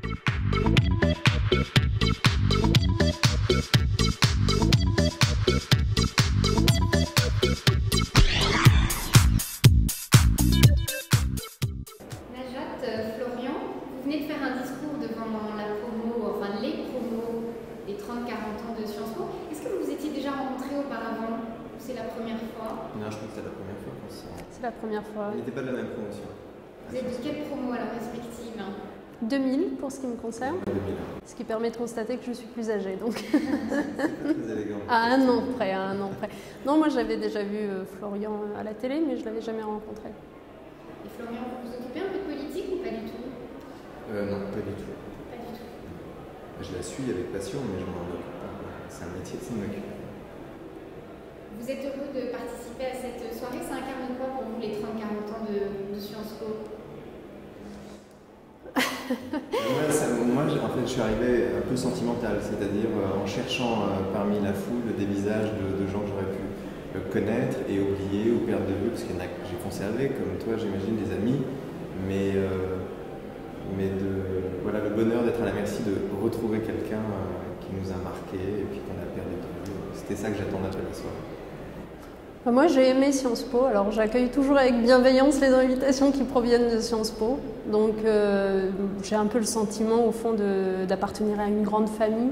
Florian, vous venez de faire un discours devant la promo, enfin les promos des 30-40 ans de Sciences Po. Est-ce que vous vous étiez déjà rencontrés auparavant ou c'est la première fois? Non, je crois que c'était la première fois qu'on se... C'est la première fois. On n'était pas de la même promotion. Vous êtes de quelle promo alors respective? 2000 pour ce qui me concerne, 2000. ce qui permet de constater que je suis plus âgée. Donc. C'est pas très élégant. À un an près, à un an près. Non, moi j'avais déjà vu Florian à la télé, mais je ne l'avais jamais rencontré. Et Florian, vous vous occupez un peu de politique ou pas du tout? Non, pas du tout. Pas du tout. Je la suis avec passion, mais je m'en occupe pas. C'est un métier de s'en occuper. Vous êtes heureux de participer à cette soirée? Ça incarne quoi pour vous les 30-40 ans de Sciences Po? Moi, en fait, je suis arrivé un peu sentimental, c'est-à-dire en cherchant parmi la foule des visages de gens que j'aurais pu connaître et oublier ou perdre de vue, parce qu'il y en a que j'ai conservé, comme toi, j'imagine, des amis, mais voilà, le bonheur d'être à la merci de retrouver quelqu'un qui nous a marqué et puis qu'on a perdu de vue. C'était ça que j'attendais après la soirée. Moi, j'ai aimé Sciences Po. Alors, j'accueille toujours avec bienveillance les invitations qui proviennent de Sciences Po. Donc, j'ai un peu le sentiment, au fond, d'appartenir à une grande famille.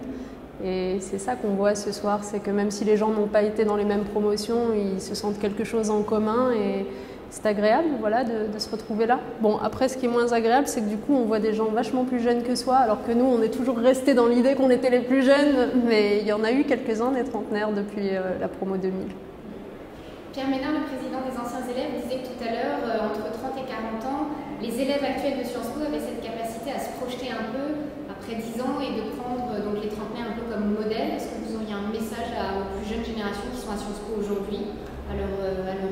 Et c'est ça qu'on voit ce soir, c'est que même si les gens n'ont pas été dans les mêmes promotions, ils se sentent quelque chose en commun et c'est agréable, voilà, de se retrouver là. Bon, après, ce qui est moins agréable, c'est que du coup, on voit des gens vachement plus jeunes que soi, alors que nous, on est toujours restés dans l'idée qu'on était les plus jeunes, mais il y en a eu quelques-uns des trentenaires depuis la promo 2000. Pierre Ménard, le président des anciens élèves, disait que tout à l'heure, entre 30 et 40 ans, les élèves actuels de Sciences Po avaient cette capacité à se projeter un peu après 10 ans et de prendre donc, les trentenaires un peu comme modèle. Est-ce que vous auriez un message aux plus jeunes générations qui sont à Sciences Po aujourd'hui à leur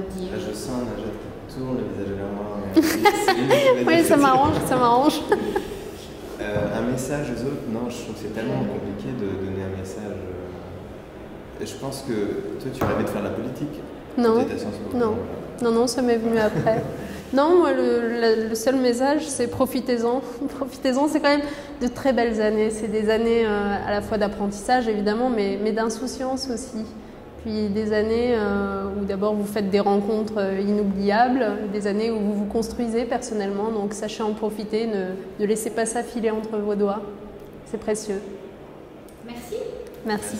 dire? Je sens un jet qui tourne, le visage de la mort. Oui, ça m'arrange, ça m'arrange. Un message aux autres, non, je trouve que c'est tellement compliqué de donner un message. Je pense que toi, tu rêvais de faire de la politique. Non, non, ça m'est venu après. Non, moi, le seul message, c'est profitez-en. Profitez-en, c'est quand même de très belles années. C'est des années à la fois d'apprentissage, évidemment, mais d'insouciance aussi. Puis des années où d'abord vous faites des rencontres inoubliables, des années où vous vous construisez personnellement. Donc sachez en profiter, ne laissez pas ça filer entre vos doigts. C'est précieux. Merci. Merci. Merci.